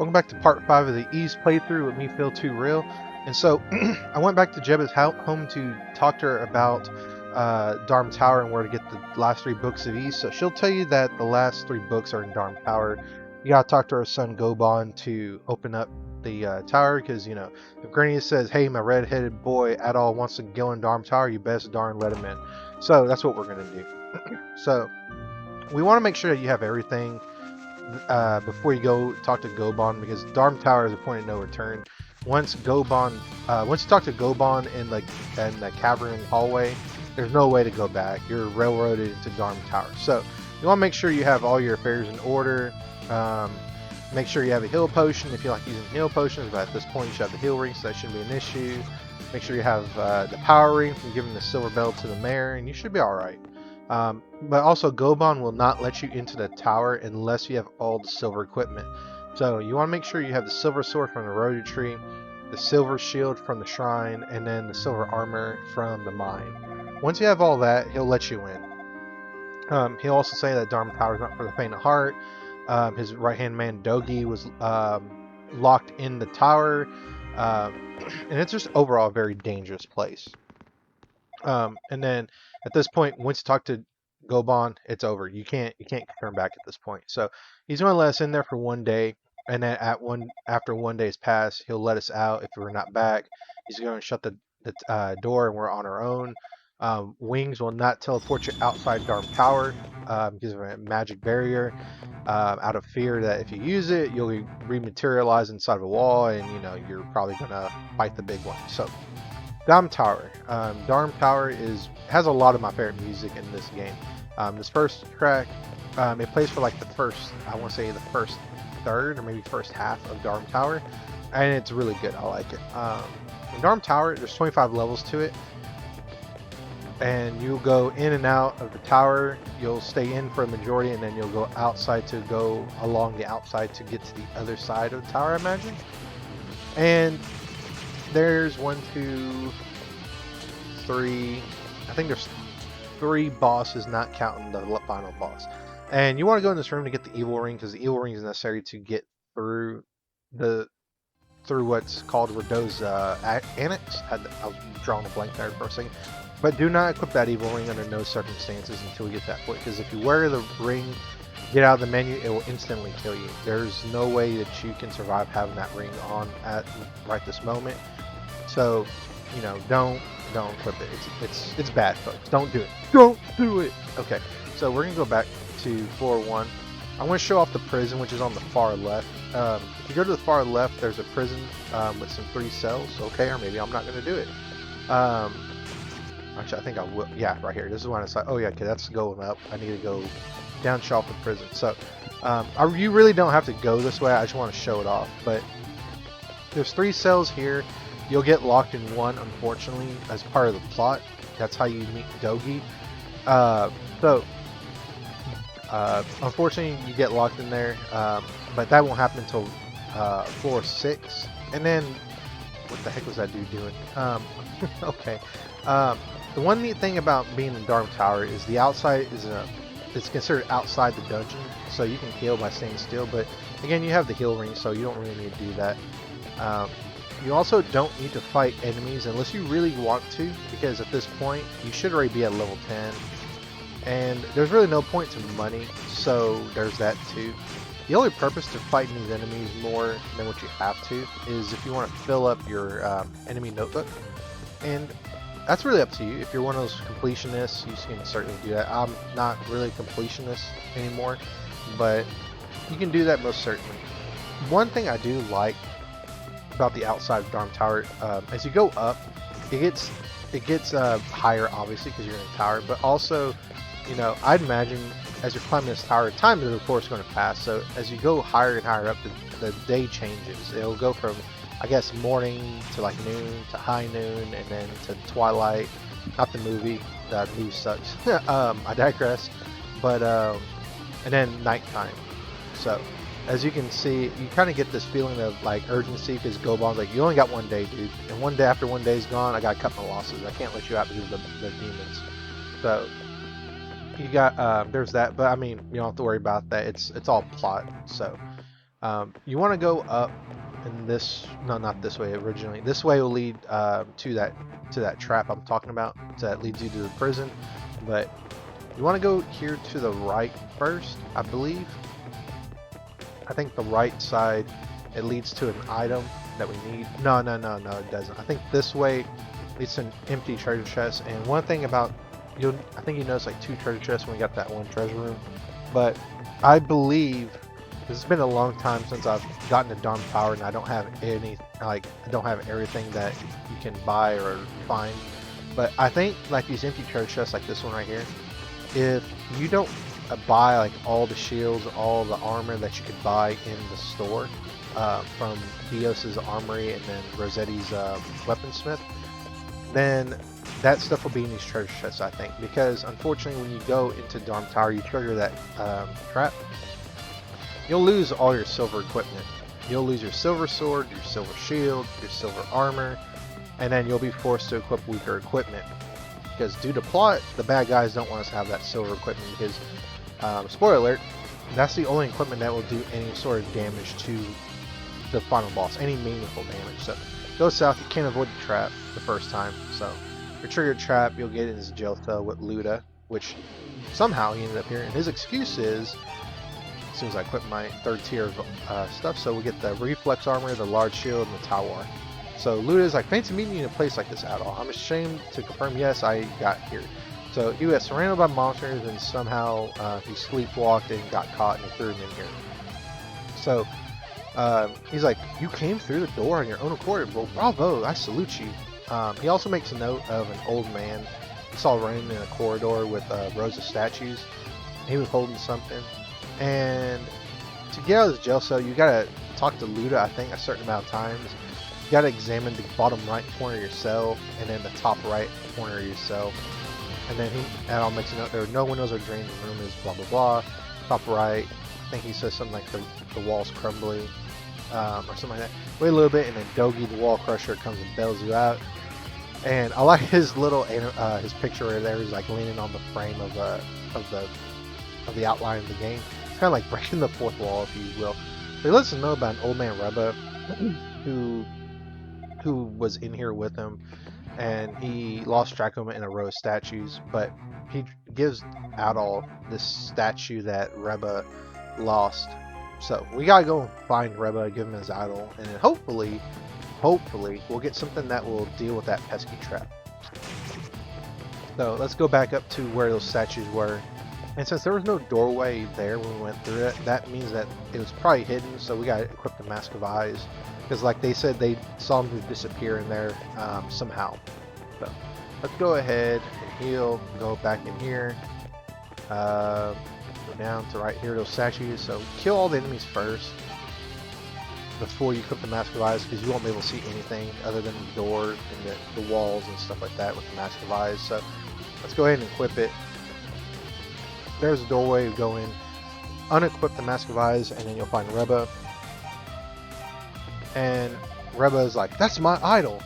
Welcome back to part 5 of the Ys playthrough with me, Feel Too Real. And so, I went back to Jebba's home to talk to her about Darm Tower and where to get the last 3 books of Ys. So she'll tell you that the last 3 books are in Darm Tower. You gotta talk to her son Goban to open up the tower, because, you know, if Granny says, hey, my red-headed boy Adol wants to go in Darm Tower, you best darn let him in. So that's what we're gonna do. So, we want to make sure that you have everything before you go talk to Goban, because Darm Tower is a point of no return. Once you talk to Goban in the cavern hallway, there's no way to go back. You're railroaded into Darm Tower. So you want to make sure you have all your affairs in order. Make sure you have a heal potion if you like using heal potions, but at this point you should have the heal ring, so that shouldn't be an issue. Make sure you have the power ring from giving the silver bell to the mayor, and you should be alright. But also, Goban will not let you into the tower unless you have all the silver equipment. So you want to make sure you have the silver sword from the Rota tree, the silver shield from the shrine, and then the silver armor from the mine. Once you have all that, he'll let you in. He'll also say that Darm Tower is not for the faint of heart. His right-hand man Dogi was locked in the tower, and it's just overall a very dangerous place. And then at this point, once you talk to Goban, it's over. You can't turn back at this point. So he's going to let us in there for 1 day, and then after 1 day's passed, he'll let us out if we're not back. He's going to shut the door, and we're on our own. Wings will not teleport you outside Darm Tower because of a magic barrier. Out of fear that if you use it, you'll rematerialize inside of a wall, and you know you're probably going to fight the big one. So. Darm Tower. Darm Tower has a lot of my favorite music in this game. This first track, it plays for like the first third or maybe first half of Darm Tower, and it's really good. I like it. In Darm Tower, there's 25 levels to it, and you'll go in and out of the tower. You'll stay in for a majority, and then you'll go outside to go along the outside to get to the other side of the tower, I imagine. And there's 1, 2, 3. I think there's 3 bosses, not counting the final boss. And you want to go in this room to get the evil ring, because the evil ring is necessary to get through what's called Rado's Annex. I was drawing a blank there for a second. But do not equip that evil ring under no circumstances until we get that point, because if you wear the ring, get out of the menu, it will instantly kill you. There's no way that you can survive having that ring on at right this moment. So, you know, don't equip it. It's bad, folks. Don't do it. Don't do it. Okay, so we're gonna go back to floor 1. I'm gonna show off the prison, which is on the far left. If you go to the far left, there's a prison with some 3 cells. Okay, or maybe I'm not gonna do it. Actually, I think I will. Yeah, right here. This is when I saw. Oh yeah, okay, that's going up. I need to go down, show off the prison. So, you really don't have to go this way. I just want to show it off. But there's 3 cells here. You'll get locked in one, unfortunately, as part of the plot. That's how you meet Dogi. Unfortunately, you get locked in there, but that won't happen until floor 6. And then, what the heck was that dude doing? Okay. The one neat thing about being in Darm Tower is the outside it's considered outside the dungeon, so you can heal by staying still. But again, you have the heal ring, so you don't really need to do that. You also don't need to fight enemies unless you really want to, because at this point you should already be at level 10, and there's really no point to money, so there's that too. The only purpose to fighting these enemies more than what you have to is if you want to fill up your enemy notebook, and that's really up to you. If you're one of those completionists, you can certainly do that. I'm not really a completionist anymore, but you can do that most certainly. One thing I do like about the outside of Darm Tower, as you go up, it gets higher, obviously, because you're in a tower, but also, you know, I'd imagine as you're climbing this tower, time is of course going to pass, so as you go higher and higher up, the day changes. It'll go from, I guess, morning to like noon to high noon, and then to twilight. Not the movie. That movie sucks. I digress. But and then nighttime. So as you can see, you kind of get this feeling of like urgency, because Goban's like, you only got 1 day, dude, and 1 day after 1 day's gone, I gotta cut my losses. I can't let you out because of the demons. So you got there's that, but I mean, you don't have to worry about that. It's all plot. So You want to go up in this, no, not this way originally. This way will lead to that trap I'm talking about, that leads you to the prison. But you want to go here to the right first, I believe. I think the right side, it leads to an item that we need. No, it doesn't. I think this way leads to an empty treasure chest. And one thing about, I think you noticed like 2 treasure chests when we got that one treasure room. But I believe, this has been a long time since I've gotten to Darm Tower, and I don't have any, like, I don't have everything that you can buy or find. But I think like these empty treasure chests, like this one right here, if you don't buy like all the shields, all the armor that you could buy in the store from Dios's armory and then Rosetti's weaponsmith, then that stuff will be in these treasure chests, I think. Because unfortunately, when you go into Darm Tower, you trigger that trap, you'll lose all your silver equipment. You'll lose your silver sword, your silver shield, your silver armor, and then you'll be forced to equip weaker equipment. Because due to plot, the bad guys don't want us to have that silver equipment because, spoiler alert, that's the only equipment that will do any sort of damage to the final boss, any meaningful damage. So go south, you can't avoid the trap the first time. So if you trigger a trap, you'll get in his jail cell with Luda, which somehow he ended up here. And his excuse is, as soon as I equip my 3rd tier of stuff, so we get the reflex armor, the large shield, and the tower. So Luda's like, fancy meeting you in a place like this, Adol. I'm ashamed to confirm, yes, I got here. So he was surrounded by monsters, and somehow he sleepwalked and got caught, and they threw him in here. So he's like, you came through the door on your own accord. Well, bravo, I salute you. He also makes a note of an old man he saw running in a corridor with rows of statues. He was holding something. And to get out of this jail cell, you gotta talk to Luda, I think, a certain amount of times. You gotta examine the bottom right corner of your cell, and then the top right corner of your cell. And then Adol makes a note there, no windows are drained, the room is blah blah blah. Top right, I think he says something like the wall's crumbling, or something like that. Wait a little bit, and then Dogi, the wall crusher, comes and bails you out. And I like his little his picture right there. He's like leaning on the frame of the outline of the game. It's kind of like breaking the 4th wall, if you will. But he lets us know about an old man Reba who was in here with him, and he lost track of him in a row of statues. But he gives Adol this statue that Reba lost. So we gotta go find Reba, give him his idol, and then hopefully we'll get something that will deal with that pesky trap. So let's go back up to where those statues were. And since there was no doorway there when we went through it, that means that it was probably hidden, so we gotta equip the Mask of Eyes. Because like they said, they saw him disappear in there somehow. So let's go ahead and heal, go back in here. Go down to right here, those statues. So kill all the enemies first before you equip the Mask of Eyes, because you won't be able to see anything other than the door and the walls and stuff like that with the Mask of Eyes. So let's go ahead and equip it. There's a doorway, go in, unequip the Mask of Eyes, and then you'll find Reba. And Reba is like, that's my idol.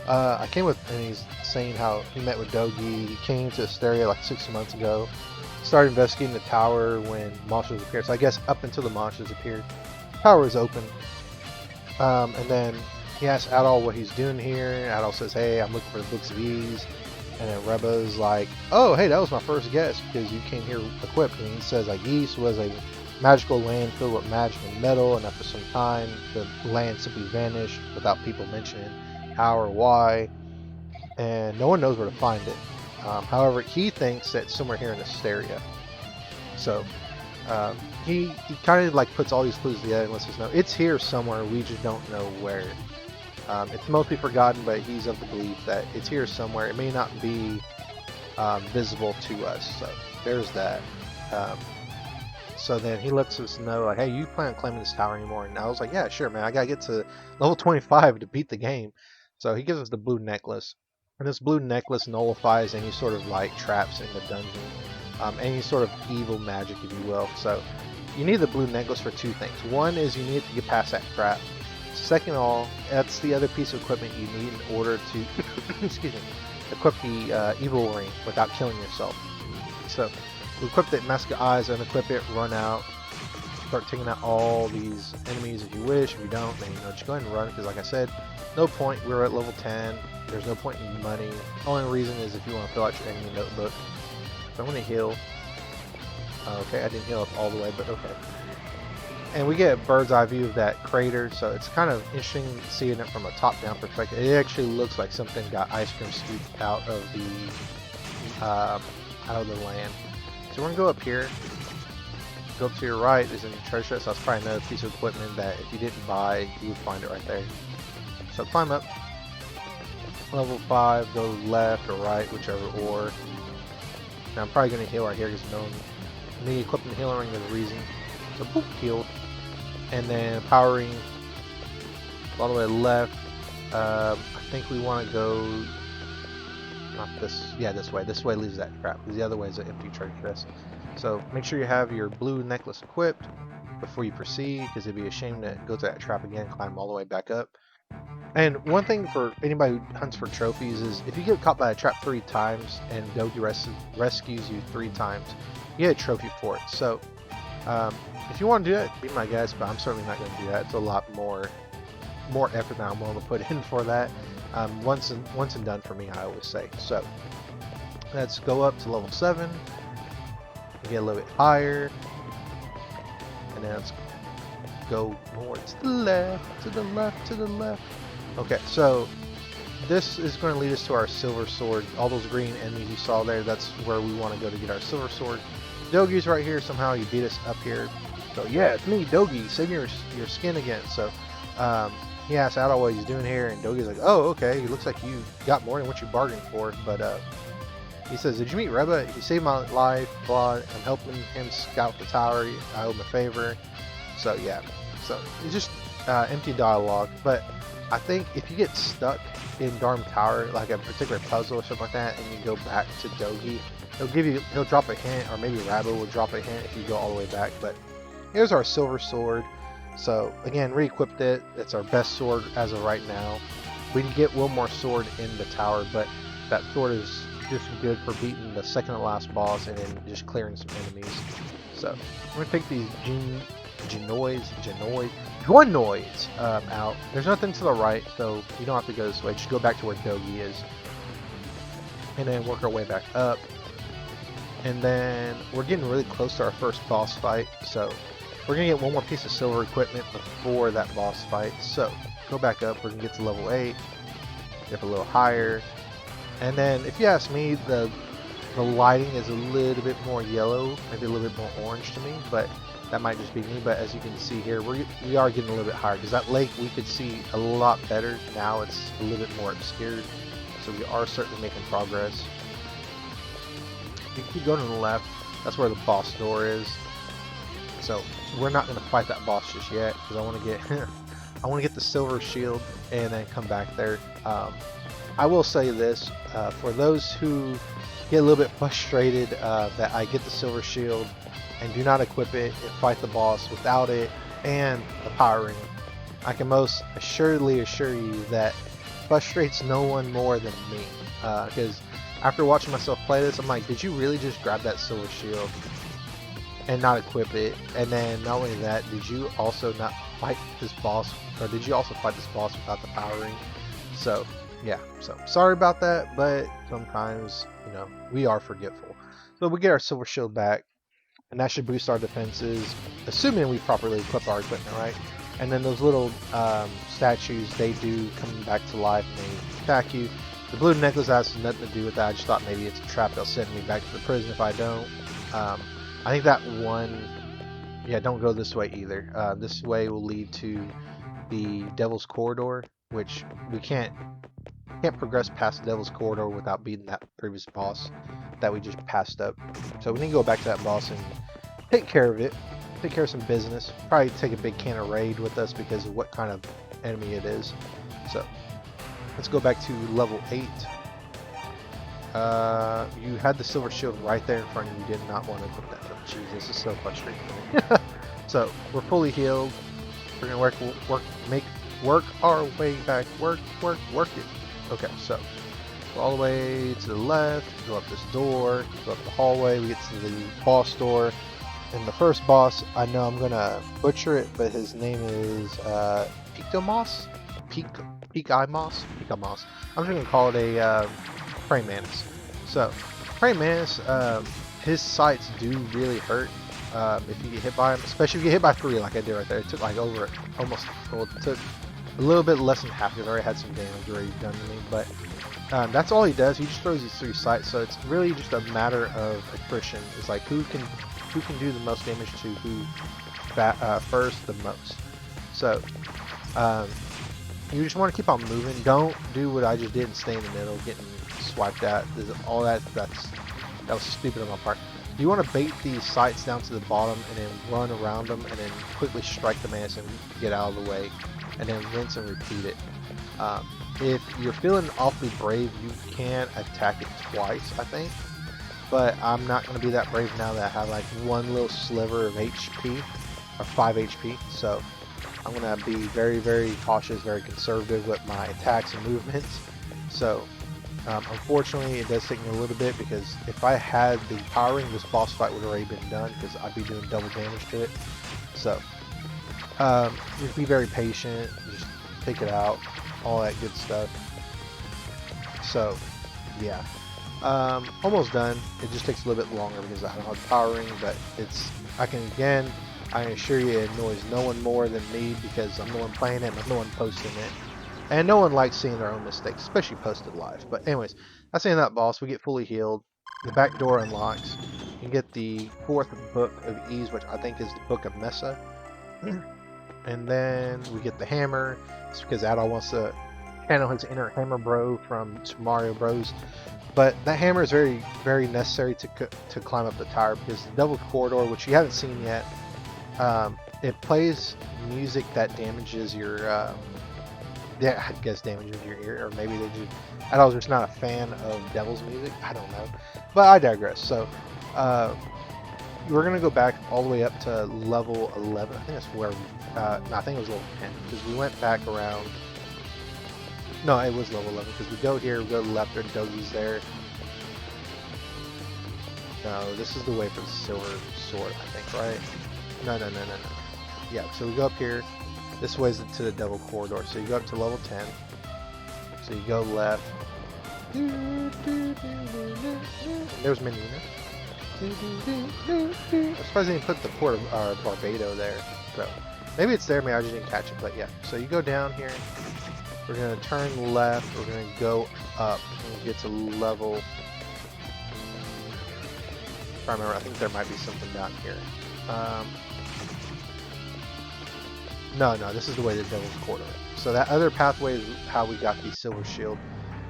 I came with, and he's saying how he met with Dogi. He came to Esteria like 6 months ago. Started investigating the tower when monsters appeared. So I guess up until the monsters appeared, the tower was open. And then he asks Adol what he's doing here. Adol says, hey, I'm looking for the Books of Ys. And then Reba's like, oh, hey, that was my first guess because you came here equipped. And he says, like, Ys was a magical land filled with magic and metal, and after some time, the land simply vanished without people mentioning how or why, and no one knows where to find it. However, he thinks that somewhere here in Esteria. So he kind of like puts all these clues together and lets us know it's here somewhere. We just don't know where. It's mostly forgotten, but he's of the belief that it's here somewhere. It may not be visible to us. So there's that. So then he lets us know, like, hey, you plan on claiming this tower anymore? And I was like, yeah, sure, man. I gotta get to level 25 to beat the game. So he gives us the blue necklace. And this blue necklace nullifies any sort of like traps in the dungeon. Any sort of evil magic, if you will. So you need the blue necklace for 2 things. One is you need to get past that trap. Second of all, that's the other piece of equipment you need in order to excuse me, equip the evil ring without killing yourself. So we equip the Mask of Eyes, unequip it, run out, start taking out all these enemies if you wish. If you don't, then just go ahead and run, because like I said, no point. We're at level 10. There's no point in money. Only reason is if you want to fill out your enemy notebook. So I'm going to heal. Okay, I didn't heal up all the way, but okay. And we get a bird's eye view of that crater, so it's kind of interesting seeing it from a top-down perspective. It actually looks like something got ice cream scooped out of the land. So we're gonna go up here. Go up to your right. There's a treasure chest. So that's probably another piece of equipment that if you didn't buy, you would find it right there. So climb up. Level 5. Go left or right, whichever or. Now I'm probably gonna heal right here because me equipping the healing ring is a reason. So boop, healed. And then powering all the way left. I think we want to go not this. Yeah, this way. This way leaves that trap because the other way is an empty treasure chest. So make sure you have your blue necklace equipped before you proceed, because it'd be a shame to go to that trap again, climb all the way back up. And one thing for anybody who hunts for trophies is if you get caught by a trap 3 times and Dogi rescues you 3 times, you get a trophy for it. So if you want to do that, be my guest, but I'm certainly not going to do that. It's a lot more effort than I'm willing to put in for that. Once and done for me, I always say. So let's go up to level 7, get a little bit higher, and then let's go more to the left, to the left, to the left. Okay, so this is going to lead us to our silver sword. All those green enemies you saw there, that's where we want to go to get our silver sword. Dogi's right here. Somehow you beat us up here. So yeah, it's me, Dogi. Save your skin again. So he asked Adol what he's doing here, and Dogi's like, oh, okay. It looks like you got more than what you bargained for. But he says, did you meet Reba? He saved my life. Blah. I'm helping him scout the tower. I owe him a favor. So yeah. So it's just empty dialogue. But I think if you get stuck in Darm Tower, like a particular puzzle or something like that, and you go back to Dogi, he'll drop a hint, or maybe Rabo will drop a hint if you go all the way back. But here's our silver sword. So again, re-equipped it. It's our best sword as of right now. We can get one more sword in the tower, but that sword is just good for beating the second to last boss and then just clearing some enemies. So we're gonna take these Genoids out. There's nothing to the right, so you don't have to go this way. Just go back to where Dogi is, and then work our way back up. And then we're getting really close to our first boss fight, so we're gonna get one more piece of silver equipment before that boss fight. So go back up. We're gonna get to level 8, get a little higher, and then if you ask me, the lighting is a little bit more yellow, maybe a little bit more orange to me, but that might just be me. But as you can see here, we are getting a little bit higher, because that lake we could see a lot better. Now it's a little bit more obscured, so we are certainly making progress. You keep going to the left, that's where the boss door is. So we're not going to fight that boss just yet, because I want to get the silver shield and then come back there. I will say this, for those who get a little bit frustrated that I get the silver shield and do not equip it and fight the boss without it and the power ring, I can most assuredly assure you that frustrates no one more than me, because after watching myself play this, I'm like, did you really just grab that silver shield and not equip it? And then not only that, did you also not fight this boss, or did you also fight this boss without the power ring? So yeah, so sorry about that, but sometimes, we are forgetful. So we get our silver shield back, and that should boost our defenses, assuming we properly equip our equipment, right? And then those little statues, they do come back to life and they attack you. The blue necklace has nothing to do with that. I just thought maybe it's a trap that'll send me back to the prison if I don't. I think that one, yeah, don't go this way either. This way will lead to the Devil's Corridor, which we can't progress past the Devil's Corridor without beating that previous boss that we just passed up. So we need to go back to that boss and take care of it. Take care of some business. Probably take a big can of raid with us because of what kind of enemy it is. So let's go back to level 8. You had the silver shield right there in front of you. You did not want to put that up. Jeez, this is so frustrating for me. So we're fully healed. We're gonna work our way back. Work it. Okay, so go all the way to the left. Go up this door. Go up the hallway. We get to the boss door. And the first boss, I know I'm gonna butcher it, but his name is Pictomos? Picamos? Picamos. I'm just gonna call it a praying mantis. So, praying mantis, his sights do really hurt if you get hit by him, especially if you get hit by 3 like I did right there. It took like over almost, well, it took a little bit less than half. I've already had some damage already done to me, but that's all he does. He just throws these 3 sights, so it's really just a matter of attrition. It's like who can do the most damage to who first the most. So you just want to keep on moving. Don't do what I just did and stay in the middle, getting swiped at. All that was stupid on my part. You want to bait these sights down to the bottom and then run around them and then quickly strike the mantis and get out of the way, and then rinse and repeat it. If you're feeling awfully brave, you can attack it twice, I think. But I'm not going to be that brave now that I have like one little sliver of HP, or 5 HP. So I'm going to be very, very cautious, very conservative with my attacks and movements. So unfortunately, it does take me a little bit, because if I had the power ring, this boss fight would have already been done, because I'd be doing double damage to it. So just be very patient, just take it out, all that good stuff. So yeah, almost done. It just takes a little bit longer because I don't have the power ring, but I can assure you it annoys no one more than me, because I'm the one playing it and I'm the one posting it. And no one likes seeing their own mistakes, especially posted live. But anyways, that's the end of that boss. We get fully healed. The back door unlocks. You can get the 4th book of Ys, which I think is the book of Mesa. And then we get the hammer. It's because Adol wants to channel his inner hammer bro from Super Mario Bros. But that hammer is very, very necessary to climb up the tower, because the double corridor, which you haven't seen yet, it plays music that damages your yeah, I guess damages your ear, or maybe they just, Adol's just not a fan of devil's music, I don't know, but I digress. So we're gonna go back all the way up to level 11. I think that's where no, I think it was level 10, because we went back around. No, it was level 11, because we go here, we go to the left, and Dogi's there. No, this is the way for the silver sword, I think, right? No. Yeah, so we go up here. This way is to the double corridor. So you go up to level 10. So you go left. There's Menina. I'm surprised they didn't put the port of Barbado there. So maybe it's there, maybe I just didn't catch it. But yeah, so you go down here. We're going to turn left. We're going to go up and get to level. If I remember, I think there might be something down here. No, this is the way to Devil's Corridor. So that other pathway is how we got the silver shield.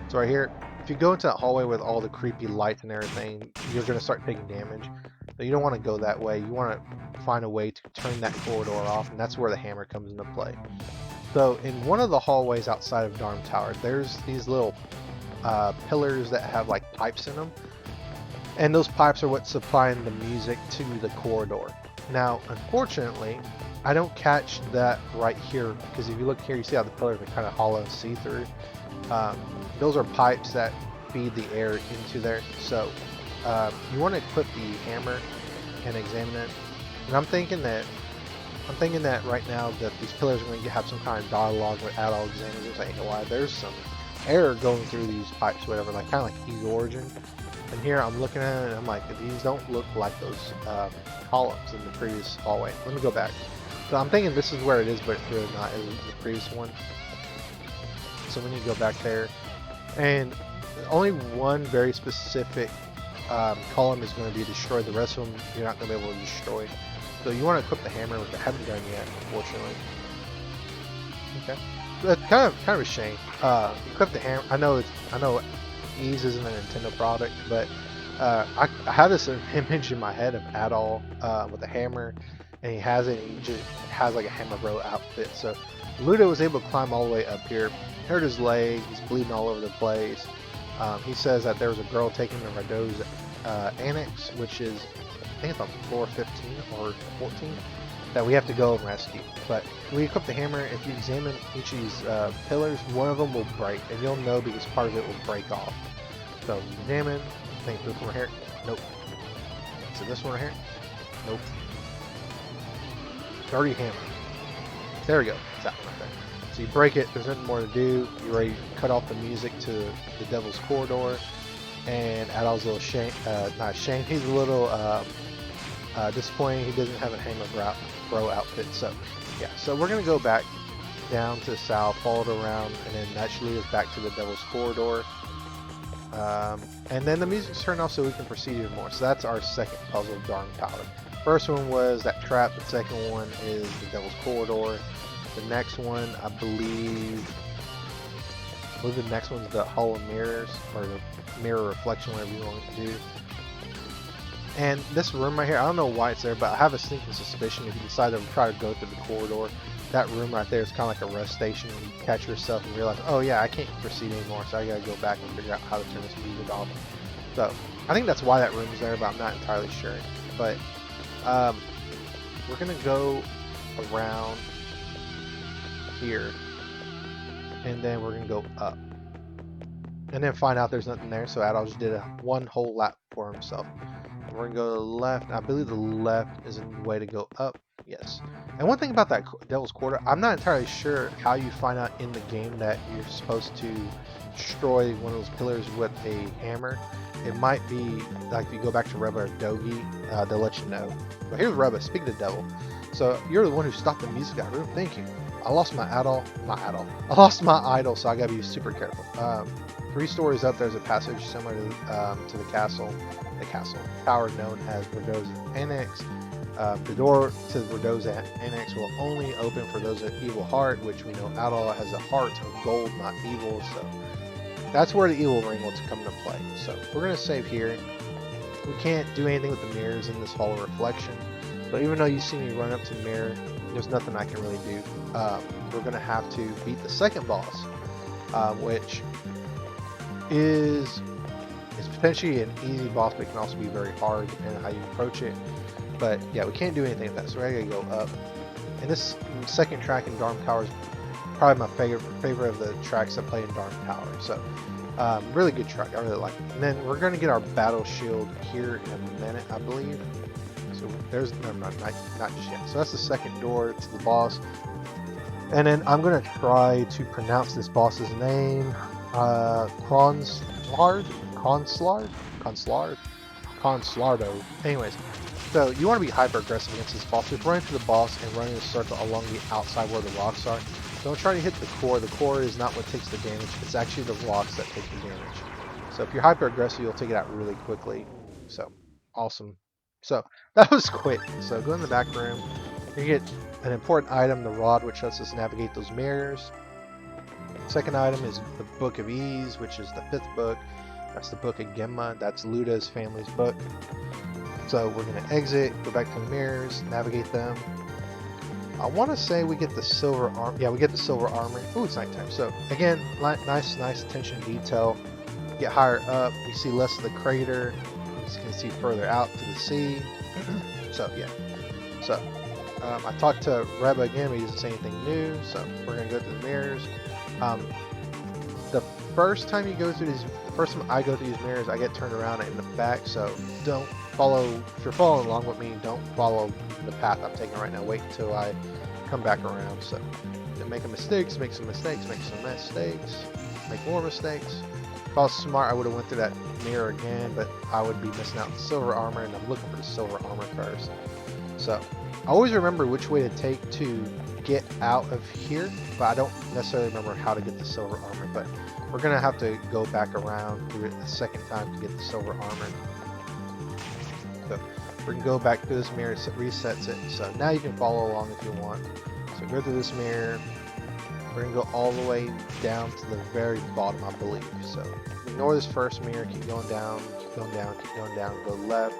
So right here, if you go into that hallway with all the creepy lights and everything, you're going to start taking damage. So you don't want to go that way. You want to find a way to turn that corridor off, and that's where the hammer comes into play. So in one of the hallways outside of Darm Tower, there's these little pillars that have like pipes in them. And those pipes are what's supplying the music to the corridor. Now, unfortunately, I don't catch that right here, because if you look here, you see how the pillars are kind of hollow and see-through. Those are pipes that feed the air into there. So you want to equip the hammer and examine it. And I'm thinking that right now that these pillars are going to have some kind of dialogue with Adol examining it, saying, "Why there's some air going through these pipes, whatever," like kind of like Ys origin. And here I'm looking at it, and I'm like, these don't look like those columns in the previous hallway. Let me go back. So I'm thinking this is where it is, but it's really not. It was the previous one. So we need to go back there. And only one very specific column is going to be destroyed. The rest of them you're not going to be able to destroy. So you want to equip the hammer, which I haven't done yet, unfortunately. Okay. That's kind of a shame. Equip the hammer. I know Ys isn't a Nintendo product, but I have this image in my head of Adol with a hammer, and he has it. And he just has like a hammer bro outfit. So Ludo was able to climb all the way up here. Hurt his leg. He's bleeding all over the place. He says that there was a girl taking him to Rado's annex, which is, I think it's on floor 15 or 14, that we have to go and rescue. But we equip the hammer. If you examine each of these pillars, one of them will break, and you'll know because part of it will break off. So examine. I think this one right here. Nope. So this one right here. Nope. dirty hammer. There we go. It's that one right there. So you break it. There's nothing more to do. You're ready to cut off the music to the Devil's Corridor. And Adol's a little not ashamed. He's a little disappointed. He doesn't have a Hammer Bro outfit. So yeah. So we're gonna go back down to the south, follow it around, and then that should lead us back to the Devil's Corridor. And then the music's turned off so we can proceed even more. So that's our second puzzle, Darm Tower. First one was that trap. The second one is the Devil's Corridor. The next one, I believe the next one's the Hall of Mirrors, or the Mirror Reflection, whatever you want to do. And this room right here, I don't know why it's there, but I have a sneaking suspicion if you decide to try to go through the corridor, that room right there is kind of like a rest station. You catch yourself and realize, oh yeah, I can't proceed anymore, so I gotta go back and figure out how to turn this music off. So I think that's why that room is there, but I'm not entirely sure. But we're gonna go around here, and then we're gonna go up, and then find out there's nothing there. So Adol just did one whole lap for himself. And we're gonna go to the left. I believe the left is the way to go up. Yes. And one thing about that Devil's Quarter, I'm not entirely sure how you find out in the game that you're supposed to destroy one of those pillars with a hammer. It might be like if you go back to Reba or Dogi, they'll let you know. But here's Reba, speaking of the devil. So you're the one who stopped the music out of the room. Thank you. I lost my Adol. I lost my idol, so I gotta be super careful. 3 stories up, there's a passage similar to the castle. Tower known as Verdo's Annex. The door to Verdo's Annex will only open for those with evil heart, which we know Adol has a heart of gold, not evil. So that's where the evil ring will come into play. So we're gonna save here. We can't do anything with the mirrors in this Hall of Reflection. So even though you see me run up to the mirror, there's nothing I can really do. We're gonna have to beat the second boss, which is potentially an easy boss, but it can also be very hard depending on how you approach it. But yeah, we can't do anything with that, so we're gonna go up. And this second track in Darm Tower is probably my favorite of the tracks I play in Darm Tower. So really good track, I really like it. And then we're gonna get our battle shield here in a minute, I believe. So there's not just yet. So that's the second door to the boss. And then I'm gonna try to pronounce this boss's name. Conslardo. Anyways, so you want to be hyper aggressive against this boss. Just run into the boss and run in a circle along the outside where the rocks are. Don't try to hit the core. The core is not what takes the damage. It's actually the rocks that take the damage. So if you're hyper aggressive, you'll take it out really quickly. So awesome. So that was quick. So go in the back room. You get an important item, the rod, which lets us navigate those mirrors. Second item is the Book of Ys, which is the 5th book. That's the Book of Gemma. That's Luda's family's book. So we're going to exit, go back to the mirrors, navigate them. I want to say we get the silver armor. Yeah, we get the silver armor. Ooh, it's nighttime. So again, nice attention to detail. Get higher up, we see less of the crater. You can see further out to the sea. So yeah. So I talked to Reba again, but he doesn't say anything new. So we're going to go to the mirrors. The first time I go through these mirrors, I get turned around in the back, so don't follow, if you're following along with me, don't follow the path I'm taking right now. Wait until I come back around. So make some mistakes, make more mistakes. If I was smart, I would have went through that mirror again, but I would be missing out on the silver armor, and I'm looking for the silver armor first. So I always remember which way to take to get out of here, but I don't necessarily remember how to get the silver armor. But we're gonna have to go back around through it a second time to get the silver armor. So we're gonna go back through this mirror, it resets it. So now you can follow along if you want. So go through this mirror. We're gonna go all the way down to the very bottom, I believe. So ignore this first mirror, keep going down, go left.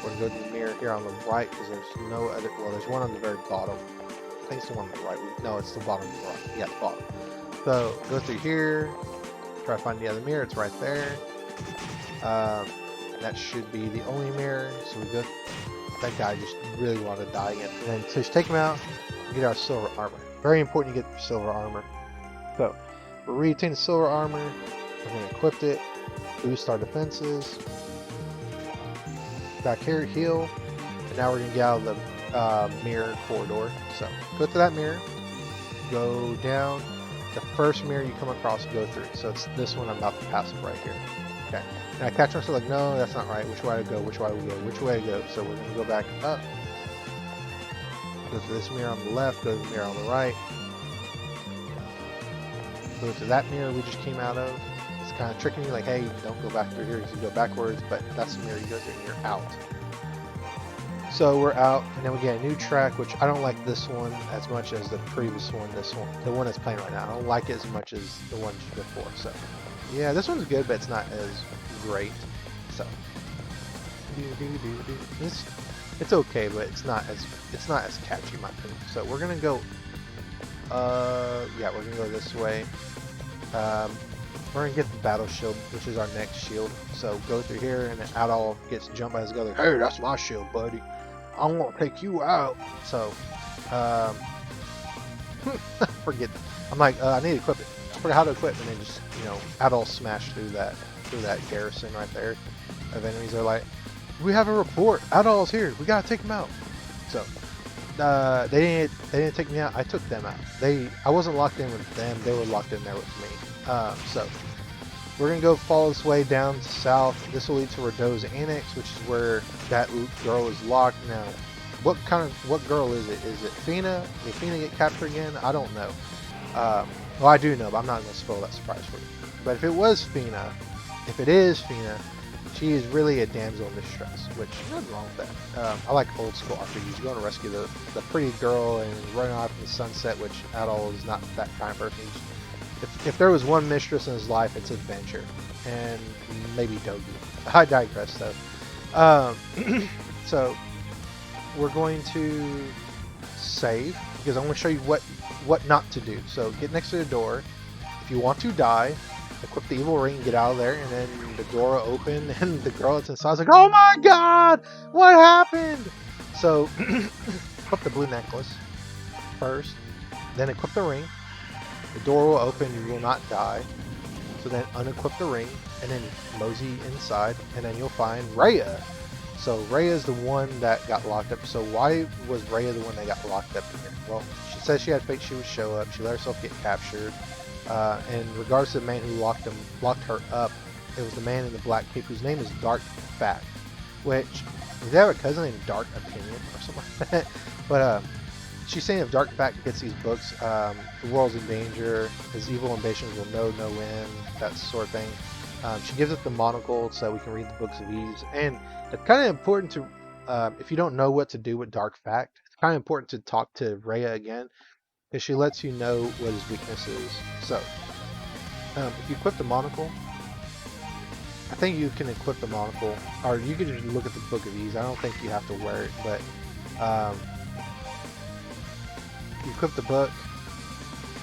We're gonna go to the mirror here on the right because there's no other. Well, there's one on the very bottom. I think it's the one on the right. No, it's the bottom of the right. Yeah, the bottom. So go through here, try to find the other mirror. It's right there. That should be the only mirror. So we go. That guy just really wanted to die again. And then to take him out, we get our silver armor. Very important you get the silver armor. So we'll retain the silver armor. We're going to equip it, boost our defenses. Back here, heal. And now we're going to get out of the mirror corridor. So go to that mirror, go down. The first mirror you come across, go through. So it's this one I'm about to pass right here. Okay. And I catch myself like, no, that's not right. Which way to go? Which way to go? Which way to go? So we're gonna go back up. Go to this mirror on the left. Go to the mirror on the right. Go to that mirror we just came out of. It's kind of tricking you, like, hey, don't go back through here because you go backwards. But that's the mirror you go through, and you're out. So we're out, and then we get a new track, which I don't like this one as much as the previous one. This one, the one that's playing right now, I don't like it as much as the one before. So, yeah, this one's good, but it's not as great. So, it's okay, but it's not as catchy, in my opinion. So we're gonna go. Yeah, we're gonna go this way. We're gonna get the battle shield, which is our next shield. So go through here, and then Adol gets jumped by his brother. Hey, that's my shield, buddy. I'm gonna take you out. So, forget. I'm like, I need to equip it. I forgot how to equip, and then just, you know, Adol smashed through that garrison right there of enemies. They're like, we have a report. Adol's here. We gotta take him out. So, they didn't take me out. I took them out. I wasn't locked in with them. They were locked in there with me. So we're gonna go follow this way down to south. This will lead to Rado's Annex, which is where that girl is locked. Now, what girl is it? Is it Fina? Did Fina get captured again? I don't know. Well, I do know, but I'm not gonna spoil that surprise for you. But if it is Fina, she is really a damsel in distress, which nothing wrong with that. I like old school RPGs. You go to rescue the pretty girl and run off in the sunset, which Adol is not that kind of person. If there was one mistress in his life, it's adventure, and maybe Dogi. I digress, though. So we're going to save because I'm going to show you what not to do. So get next to the door. If you want to die, equip the evil ring and get out of there, and then the door will open, and the girl that's inside is like, "Oh my God, what happened?" So equip the blue necklace first, then equip the ring. The door will open, you will not die. So then unequip the ring, and then mosey inside, and then you'll find Rhea. So Rhea is the one that got locked up. So why was Rhea the one that got locked up here? Well, she says she had faith she would show up. She let herself get captured. And regardless of the man who locked her up, it was the man in the black cape whose name is Dark Fact. Which, does they have a cousin named Dark Opinion or something like that? But she's saying if Dark Fact gets these books, the world's in danger, his evil ambitions will know no end, that sort of thing. She gives us the monocle so we can read the books of Ys. And it's kind of important to, if you don't know what to do with Dark Fact, it's kind of important to talk to Rhea again, because she lets you know what his weakness is. So, if you equip the monocle, I think you can equip the monocle, or you can just look at the book of Ys. I don't think you have to wear it, but you equip the book,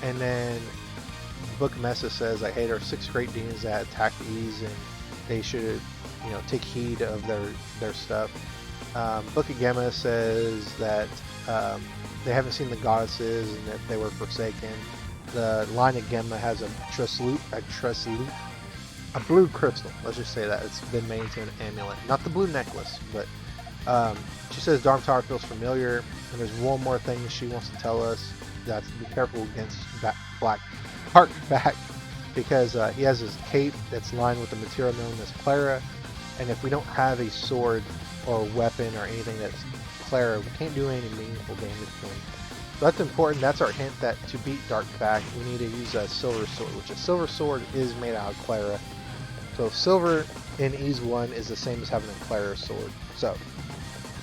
and then the Book of Mesa says, like, hey, there are 6 great demons that attack Ys, and they should, you know, take heed of their stuff. Book of Gemma says that they haven't seen the goddesses and that they were forsaken. The line of Gemma has a blue crystal. Let's just say that it's been made into an amulet, not the blue necklace, but she says Darm Tower feels familiar. And there's one more thing she wants to tell us. That's to be careful against Dark Fact, because he has his cape that's lined with the material known as Clara, and if we don't have a sword or a weapon or anything that's Clara, we can't do any meaningful damage to him. So that's important. That's our hint that to beat Dark Fact, we need to use a silver sword, which a silver sword is made out of Clara. So silver in Ys 1 is the same as having a Clara sword. So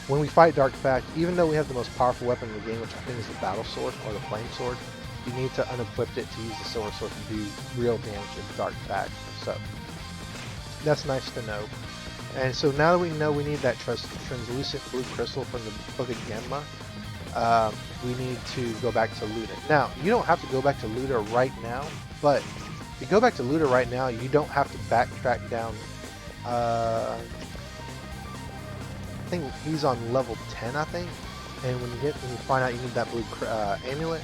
when we fight Dark Fact, even though we have the most powerful weapon in the game, which I think is the battle sword or the flame sword, you need to unequip it to use the silver sword to do real damage to Dark Fact. So that's nice to know. And so now that we know we need that translucent blue crystal from the Book of Gemma, we need to go back to Luda. Now, you don't have to go back to Luda right now, but if you go back to Luda right now, you don't have to backtrack down. I think he's on level 10, I think. And when you find out you need that blue amulet,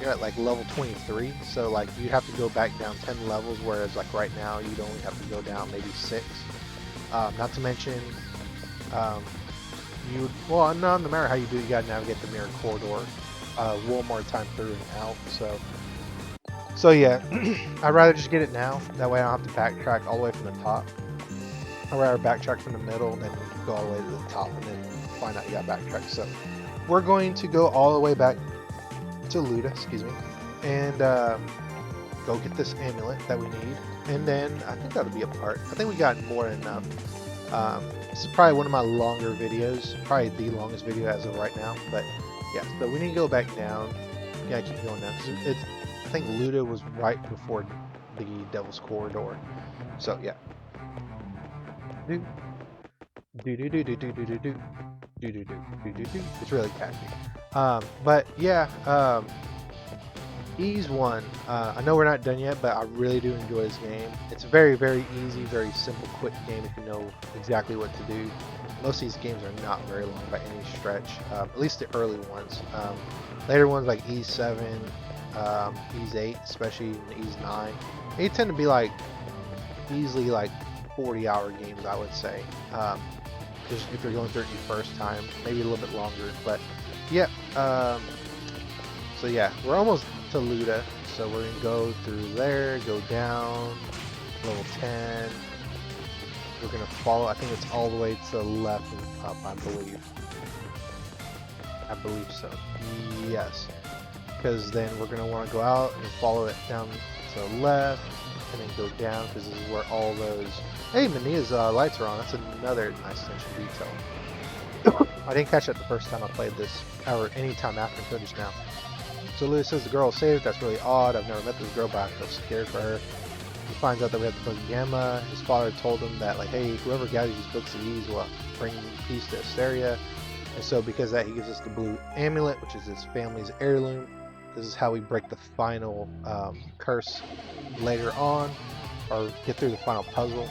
you're at like level 23. So like you have to go back down 10 levels, whereas like right now you'd only have to go down maybe 6. Not to mention, well, no matter how you do it, you gotta navigate the mirror corridor one more time through and out. So yeah, I'd rather just get it now. That way I don't have to backtrack all the way from the top. I'd rather backtrack from the middle and then go all the way to the top and then find out you got backtrack. So we're going to go all the way back to Luda, excuse me, and go get this amulet that we need. And then I think that'll be a part. I think we got more than enough. This is probably one of my longer videos, probably the longest video as of right now. But yeah, so we need to go back down. Yeah, keep going down. I think Luda was right before the Devil's Corridor. So yeah. Do do do do do do do do do do do do do do. It's really catchy. But yeah. Ys 1. I know we're not done yet, but I really do enjoy this game. It's a very, very easy, very simple, quick game if you know exactly what to do. Most of these games are not very long by any stretch, at least the early ones. Later ones like Ys 7, Ys 8, especially and Ys 9, they tend to be like easily like 40-hour games, I would say. Just if you're going through it your first time, maybe a little bit longer. But yeah, so yeah, we're almost to Luda, so we're gonna go through there, go down, level 10. We're gonna follow, I think it's all the way to the left and up, I believe. I believe so. Yes. Because then we're gonna want to go out and follow it down to the left, and then go down, because this is where all those... Hey, Mania's lights are on. That's another nice attention to detail. I didn't catch that the first time I played this, or any time after until just now. So Lewis says the girl is saved. That's really odd. I've never met this girl, but I feel scared for her. He finds out that we have the book of Gamma. His father told him that, like, hey, whoever gathers these books of Ys will bring peace to Esteria. And so because of that, he gives us the blue amulet, which is his family's heirloom. This is how we break the final curse later on, or get through the final puzzle.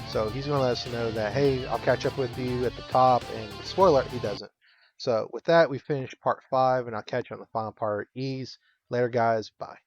So he's going to let us know that, hey, I'll catch up with you at the top, and spoiler, he doesn't. So with that, we finished part 5, and I'll catch you on the final part. Ys. Later, guys. Bye.